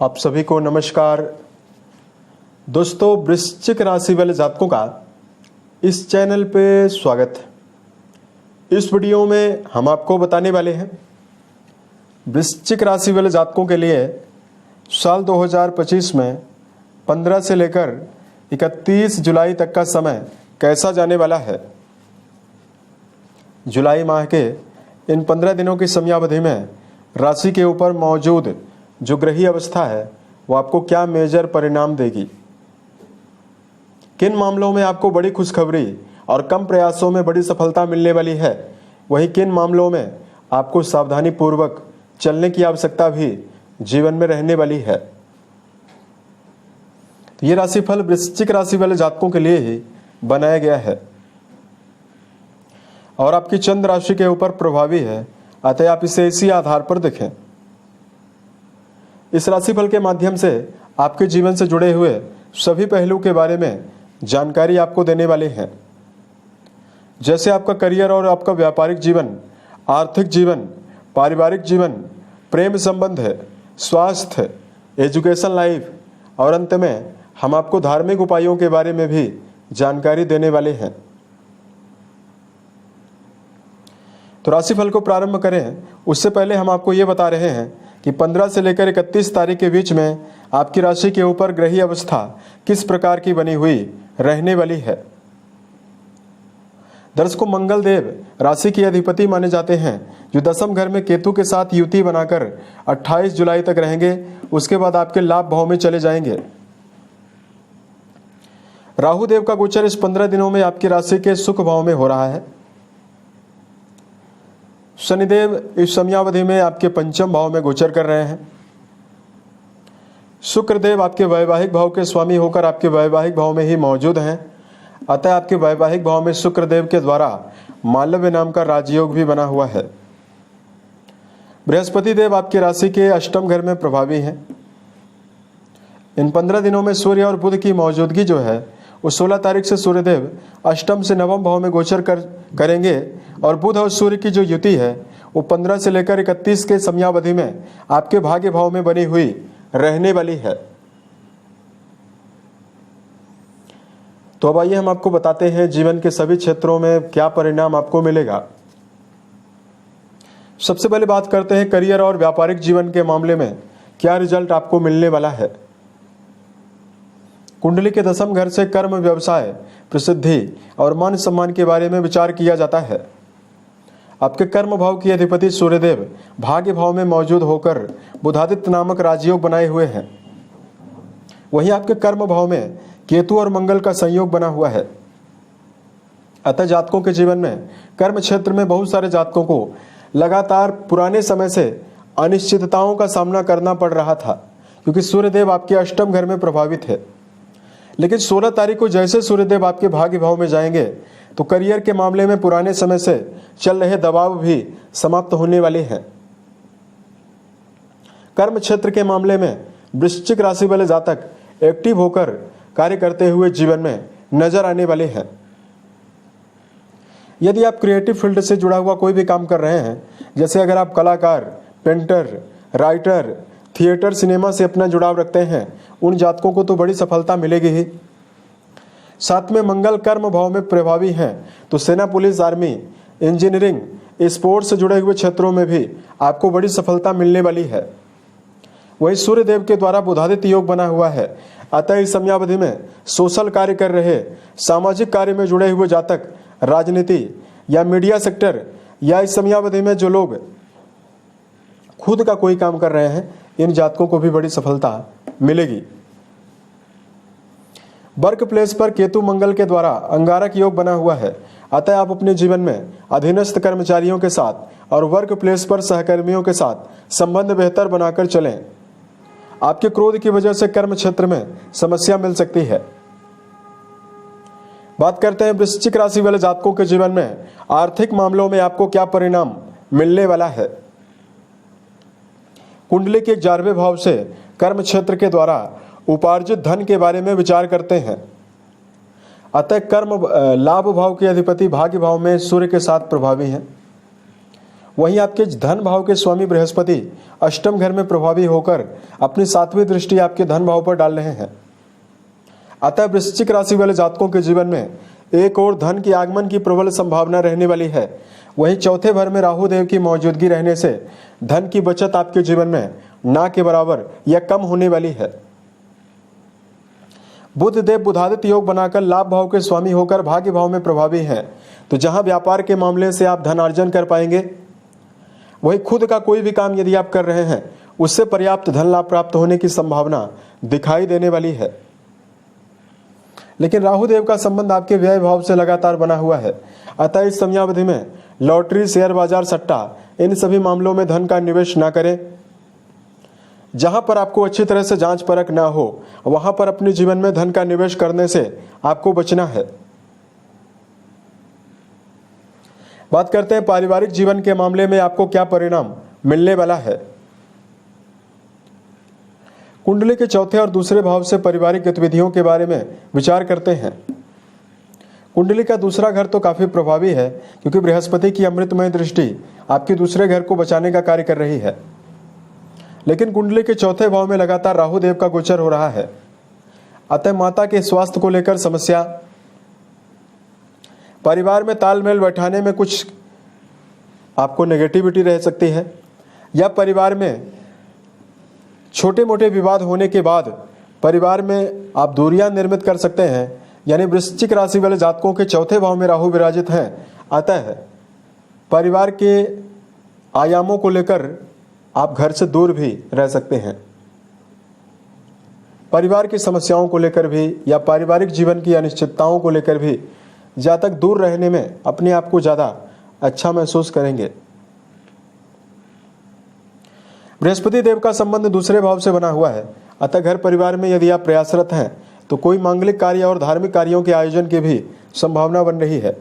आप सभी को नमस्कार। दोस्तों, वृश्चिक राशि वाले जातकों का इस चैनल पे स्वागत है। इस वीडियो में हम आपको बताने वाले हैं वृश्चिक राशि वाले जातकों के लिए साल 2025 में 15 से लेकर 31 जुलाई तक का समय कैसा जाने वाला है। जुलाई माह के इन 15 दिनों की समयावधि में राशि के ऊपर मौजूद जो ग्रही अवस्था है वो आपको क्या मेजर परिणाम देगी, किन मामलों में आपको बड़ी खुशखबरी और कम प्रयासों में बड़ी सफलता मिलने वाली है, वहीं किन मामलों में आपको सावधानी पूर्वक चलने की आवश्यकता भी जीवन में रहने वाली है। तो ये राशिफल वृश्चिक राशि वाले जातकों के लिए ही बनाया गया है और आपकी चंद्र राशि के ऊपर प्रभावी है, अतः आप इसे इसी आधार पर देखें। इस राशिफल के माध्यम से आपके जीवन से जुड़े हुए सभी पहलू के बारे में जानकारी आपको देने वाले हैं, जैसे आपका करियर और आपका व्यापारिक जीवन, आर्थिक जीवन, पारिवारिक जीवन, प्रेम संबंध है, स्वास्थ्य, एजुकेशन लाइफ और अंत में हम आपको धार्मिक उपायों के बारे में भी जानकारी देने वाले हैं। तो राशिफल को प्रारंभ करें उससे पहले हम आपको ये बता रहे हैं कि 15 से लेकर 31 तारीख के बीच में आपकी राशि के ऊपर ग्रही अवस्था किस प्रकार की बनी हुई रहने वाली है। दर्शकों, मंगल देव राशि के अधिपति माने जाते हैं, जो दसम घर में केतु के साथ युति बनाकर 28 जुलाई तक रहेंगे। उसके बाद आपके लाभ भाव में चले जाएंगे। राहु देव का गोचर इस 15 दिनों में आपकी राशि के सुख भाव में हो रहा है। शनिदेव इस समयावधि में आपके पंचम भाव में गोचर कर रहे हैं। शुक्रदेव आपके वैवाहिक भाव के स्वामी होकर आपके वैवाहिक भाव में ही मौजूद हैं, अतः आपके वैवाहिक भाव में शुक्रदेव के द्वारा मालव्य नाम का राजयोग भी बना हुआ है। बृहस्पति देव आपकी राशि के अष्टम घर में प्रभावी हैं। इन 15 दिनों में सूर्य और बुध की मौजूदगी जो है वो 16 तारीख से सूर्यदेव अष्टम से नवम भाव में गोचर करेंगे और बुध और सूर्य की जो युति है वो 15 से लेकर 31 के समयावधि में आपके भाग्य भाव में बनी हुई रहने वाली है। तो अब आइए हम आपको बताते हैं जीवन के सभी क्षेत्रों में क्या परिणाम आपको मिलेगा। सबसे पहले बात करते हैं करियर और व्यापारिक जीवन के मामले में क्या रिजल्ट आपको मिलने वाला है। कुंडली के दसम घर से कर्म, व्यवसाय, प्रसिद्धि और मान सम्मान के बारे में विचार किया जाता है। आपके कर्म भाव की अधिपति सूर्यदेव भाग्य भाव में मौजूद होकर बुधादित्य नामक राजयोग बनाए हुए हैं। वहीं आपके कर्म भाव में केतु और मंगल का संयोग बना हुआ है। अतः जातकों के जीवन में कर्म क्षेत्र में बहुत सारे जातकों को लगातार पुराने समय से अनिश्चितताओं का सामना करना पड़ रहा था, क्योंकि सूर्यदेव आपके अष्टम घर में प्रभावित है। लेकिन 16 तारीख को जैसे सूर्यदेव आपके भाग्य भाव में जाएंगे तो करियर के मामले में पुराने समय से चल रहे दबाव भी समाप्त होने वाले हैं। कर्म क्षेत्र के मामले में वृश्चिक राशि वाले जातक एक्टिव होकर कार्य करते हुए जीवन में नजर आने वाले हैं। यदि आप क्रिएटिव फील्ड से जुड़ा हुआ कोई भी काम कर रहे हैं, जैसे अगर आप कलाकार, पेंटर, राइटर, थिएटर, सिनेमा से अपना जुड़ाव रखते हैं, उन जातकों को तो बड़ी सफलता मिलेगी ही। साथ में मंगल कर्म भाव में प्रभावी हैं, तो सेना, पुलिस, आर्मी, इंजीनियरिंग, स्पोर्ट्स से जुड़े हुए क्षेत्रों में भी आपको बड़ी सफलता मिलने वाली है। वहीं सूर्यदेव के द्वारा बुधादित्य योग बना हुआ है, अतः इस समयावधि में सोशल कार्य कर रहे, सामाजिक कार्य में जुड़े हुए जातक, राजनीति या मीडिया सेक्टर या इस समयावधि में जो लोग खुद का कोई काम कर रहे हैं, इन जातकों को भी बड़ी सफलता मिलेगी। वर्क प्लेस पर केतु मंगल के द्वारा अंगारक योग बना हुआ है, अतः आप अपने जीवन में अधीनस्थ कर्मचारियों के साथ और वर्क प्लेस पर सहकर्मियों के साथ संबंध बेहतर बनाकर चलें। आपके क्रोध की वजह से कर्म क्षेत्र में समस्या मिल सकती है। बात करते हैं वृश्चिक राशि वाले जातकों के जीवन में आर्थिक मामलों में आपको क्या परिणाम मिलने वाला है। कुंडली के 11वें भाव से कर्म क्षेत्र के द्वारा उपार्जित धन के बारे में विचार करते हैं, अतः कर्म लाभ भाव के अधिपति भाग्य भाव में सूर्य के साथ प्रभावी हैं। वहीं आपके धन भाव के स्वामी बृहस्पति अष्टम घर में प्रभावी होकर अपनी 7वीं दृष्टि आपके धन भाव पर डाल रहे हैं। अतः वृश्चिक राशि वाले जातकों के जीवन में एक और धन के आगमन की प्रबल संभावना रहने वाली है। वहीं चौथे घर में राहु देव की मौजूदगी रहने से धन की बचत आपके जीवन में ना के बराबर या कम होने वाली है। बुध देव बुधादित्य योग बनाकर लाभ भाव के स्वामी होकर भाग्य भाव में प्रभावी हैं, तो जहां व्यापार के मामले से आप धनार्जन कर पाएंगे, वहीं खुद का कोई भी काम यदि आप कर रहे हैं उससे पर्याप्त धन लाभ प्राप्त होने की संभावना दिखाई देने वाली है। लेकिन राहु देव का संबंध आपके व्यय भाव से लगातार बना हुआ है, अतः इस समयावधि में लॉटरी, शेयर बाजार, सट्टा इन सभी मामलों में धन का निवेश ना करें। जहां पर आपको अच्छी तरह से जांच परख ना हो वहां पर अपने जीवन में धन का निवेश करने से आपको बचना है। बात करते हैं पारिवारिक जीवन के मामले में आपको क्या परिणाम मिलने वाला है। कुंडली के चौथे और दूसरे भाव से पारिवारिक गतिविधियों के बारे में विचार करते हैं। कुंडली का दूसरा घर तो काफी प्रभावी है क्योंकि बृहस्पति की अमृतमय दृष्टि आपके दूसरे घर को बचाने का कार्य कर रही है। लेकिन कुंडली के चौथे भाव में लगातार राहु देव का गोचर हो रहा है, अतः माता के स्वास्थ्य को लेकर समस्या, परिवार में तालमेल बैठाने में कुछ आपको नेगेटिविटी रह सकती है, या परिवार में छोटे मोटे विवाद होने के बाद परिवार में आप दूरियां निर्मित कर सकते हैं। यानी वृश्चिक राशि वाले जातकों के चौथे भाव में राहु विराजित हैं, अतः परिवार के आयामों को लेकर आप घर से दूर भी रह सकते हैं। परिवार की समस्याओं को लेकर भी या पारिवारिक जीवन की अनिश्चितताओं को लेकर भी जातक दूर रहने में अपने आप को ज्यादा अच्छा महसूस करेंगे। बृहस्पति देव का संबंध दूसरे भाव से बना हुआ है, अतः घर परिवार में यदि आप प्रयासरत हैं तो कोई मांगलिक कार्य और धार्मिक कार्यों के आयोजन की भी संभावना बन रही है।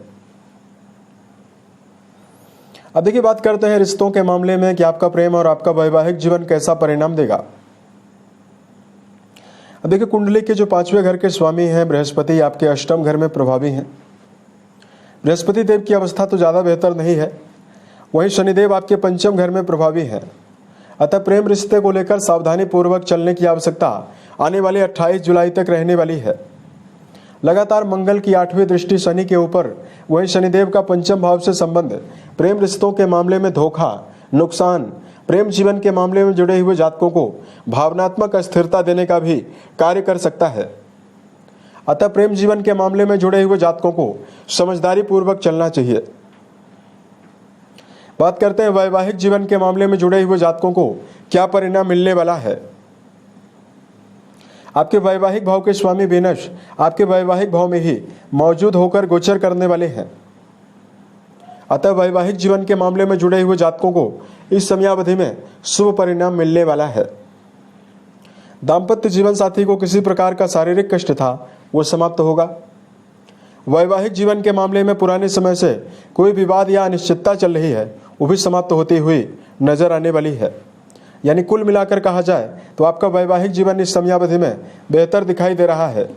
अब देखिए, बात करते हैं रिश्तों के मामले में कि आपका प्रेम और आपका वैवाहिक जीवन कैसा परिणाम देगा। अब देखिए, कुंडली के जो 5वें घर के स्वामी हैं बृहस्पति आपके अष्टम घर में प्रभावी हैं। बृहस्पति देव की अवस्था तो ज्यादा बेहतर नहीं है, वहीं शनिदेव आपके पंचम घर में प्रभावी हैं, अतः प्रेम रिश्ते को लेकर सावधानी पूर्वक चलने की आवश्यकता आने वाले 28 जुलाई तक रहने वाली है। लगातार मंगल की 8वीं दृष्टि शनि के ऊपर, वहीं शनिदेव का पंचम भाव से संबंध प्रेम रिश्तों के मामले में धोखा, नुकसान, प्रेम जीवन के मामले में जुड़े हुए जातकों को भावनात्मक अस्थिरता देने का भी कार्य कर सकता है। अतः प्रेम जीवन के मामले में जुड़े हुए जातकों को समझदारी पूर्वक चलना चाहिए। बात करते हैं वैवाहिक जीवन के मामले में जुड़े हुए जातकों को क्या परिणाम मिलने वाला है। आपके वैवाहिक भाव के स्वामी वेनस आपके वैवाहिक भाव में ही मौजूद होकर गोचर करने वाले हैं, अतः वैवाहिक जीवन के मामले में जुड़े हुए जातकों को इस समयावधि में शुभ परिणाम मिलने वाला है। दाम्पत्य जीवन साथी को किसी प्रकार का शारीरिक कष्ट था वो समाप्त होगा। वैवाहिक जीवन के मामले में पुराने समय से कोई विवाद या अनिश्चितता चल रही है वो भी समाप्त होती हुई नजर आने वाली है। यानी कुल मिलाकर कहा जाए तो आपका वैवाहिक जीवन इस समयावधि में बेहतर दिखाई दे रहा है।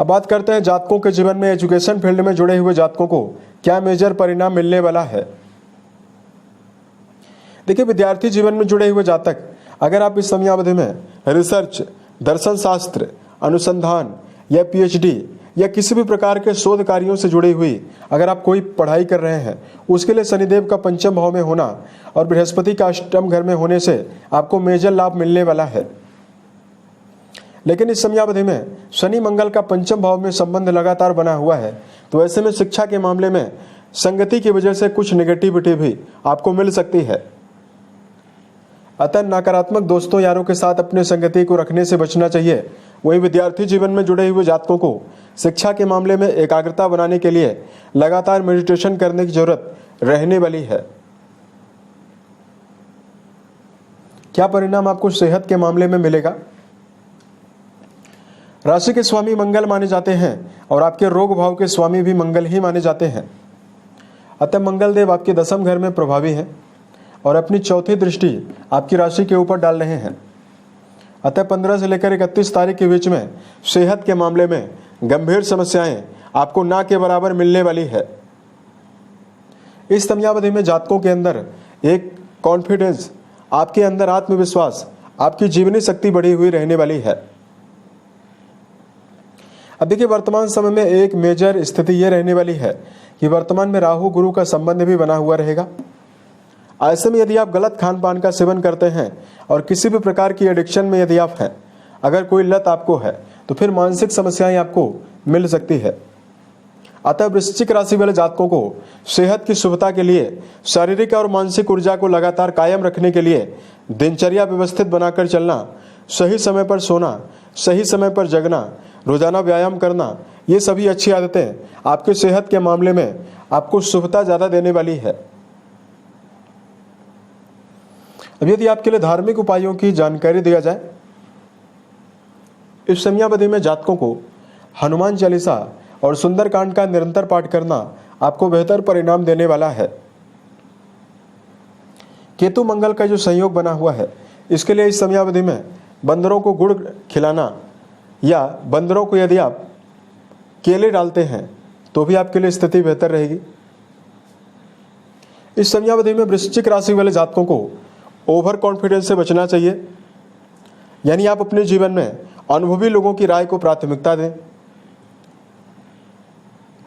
अब बात करते हैं जातकों के जीवन में एजुकेशन फील्ड में जुड़े हुए जातकों को क्या मेजर परिणाम मिलने वाला है। देखिए, विद्यार्थी जीवन में जुड़े हुए जातक, अगर आप इस समयावधि में रिसर्च, दर्शन शास्त्र, अनुसंधान या पीएचडी या किसी भी प्रकार के शोध कार्यों से जुड़ी हुई अगर आप कोई पढ़ाई कर रहे हैं, उसके लिए शनिदेव का पंचम भाव में होना और बृहस्पति का अष्टम घर में होने से आपको मेजर लाभ मिलने वाला है। लेकिन इस समयावधि में शनि मंगल का पंचम भाव में संबंध लगातार बना हुआ है, तो ऐसे में शिक्षा के मामले में संगति की वजह से कुछ नेगेटिविटी भी आपको मिल सकती है। अतः नकारात्मक दोस्तों यारों के साथ अपने संगति को रखने से बचना चाहिए। वहीं विद्यार्थी जीवन में जुड़े हुए जातकों को शिक्षा के मामले में एकाग्रता बनाने के लिए लगातार मेडिटेशन करने की जरूरत रहने वाली है। क्या परिणाम आपको सेहत के मामले में मिलेगा। राशि के स्वामी मंगल माने जाते हैं और आपके रोग भाव के स्वामी भी मंगल ही माने जाते हैं, अतः मंगल देव आपके 10वें घर में प्रभावी हैं और अपनी चौथी दृष्टि आपकी राशि के ऊपर डाल रहे हैं। अतः 15 से लेकर 31 तारीख के बीच में सेहत के मामले में गंभीर समस्याएं आपको ना के बराबर मिलने वाली है। इस समयावधि में जातकों के अंदर एक कॉन्फिडेंस, आपके अंदर आत्मविश्वास, आपकी जीवनी शक्ति बढ़ी हुई रहने वाली है। अब देखिए, वर्तमान समय में एक मेजर स्थिति ये रहने वाली है कि वर्तमान में राहु गुरु का संबंध भी बना हुआ रहेगा। ऐसे में यदि आप गलत खान पान का सेवन करते हैं और किसी भी प्रकार की एडिक्शन में यदि आप हैं, अगर कोई लत आपको है, तो फिर मानसिक समस्याएं आपको मिल सकती है। अतः वृश्चिक राशि वाले जातकों को सेहत की शुभता के लिए, शारीरिक और मानसिक ऊर्जा को लगातार कायम रखने के लिए दिनचर्या व्यवस्थित बनाकर चलना, सही समय पर सोना, सही समय पर जगना, रोजाना व्यायाम करना, ये सभी अच्छी आदतें आपके सेहत के मामले में आपको शुभता ज्यादा देने वाली है। अब यदि आपके लिए धार्मिक उपायों की जानकारी दिया जाए, इस समयावधि में जातकों को हनुमान चालीसा और सुंदरकांड का निरंतर पाठ करना आपको बेहतर परिणाम देने वाला है। केतु मंगल का जो संयोग बना हुआ है, इसके लिए इस समयावधि में बंदरों को गुड़ खिलाना या बंदरों को यदि आप केले डालते हैं तो भी आपके लिए स्थिति बेहतर रहेगी। इस समयावधि में वृश्चिक राशि वाले जातकों को ओवर कॉन्फिडेंस से बचना चाहिए, यानी आप अपने जीवन में अनुभवी लोगों की राय को प्राथमिकता दें।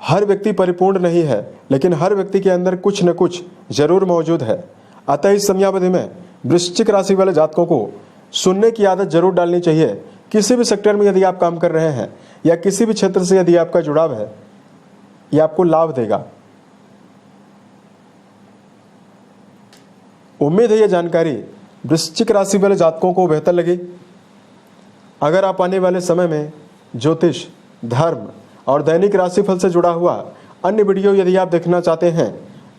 हर व्यक्ति परिपूर्ण नहीं है, लेकिन हर व्यक्ति के अंदर कुछ न कुछ जरूर मौजूद है। अतः इस समयावधि में वृश्चिक राशि वाले जातकों को सुनने की आदत जरूर डालनी चाहिए। किसी भी सेक्टर में यदि आप काम कर रहे हैं या किसी भी क्षेत्र से यदि आपका जुड़ाव है, यह आपको लाभ देगा। उम्मीद है यह जानकारी वृश्चिक राशि वाले जातकों को बेहतर लगी। अगर आप आने वाले समय में ज्योतिष, धर्म और दैनिक राशिफल से जुड़ा हुआ अन्य वीडियो यदि आप देखना चाहते हैं,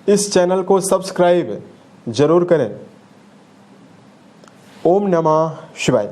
इस चैनल को सब्सक्राइब जरूर करें। ओम नमः शिवाय।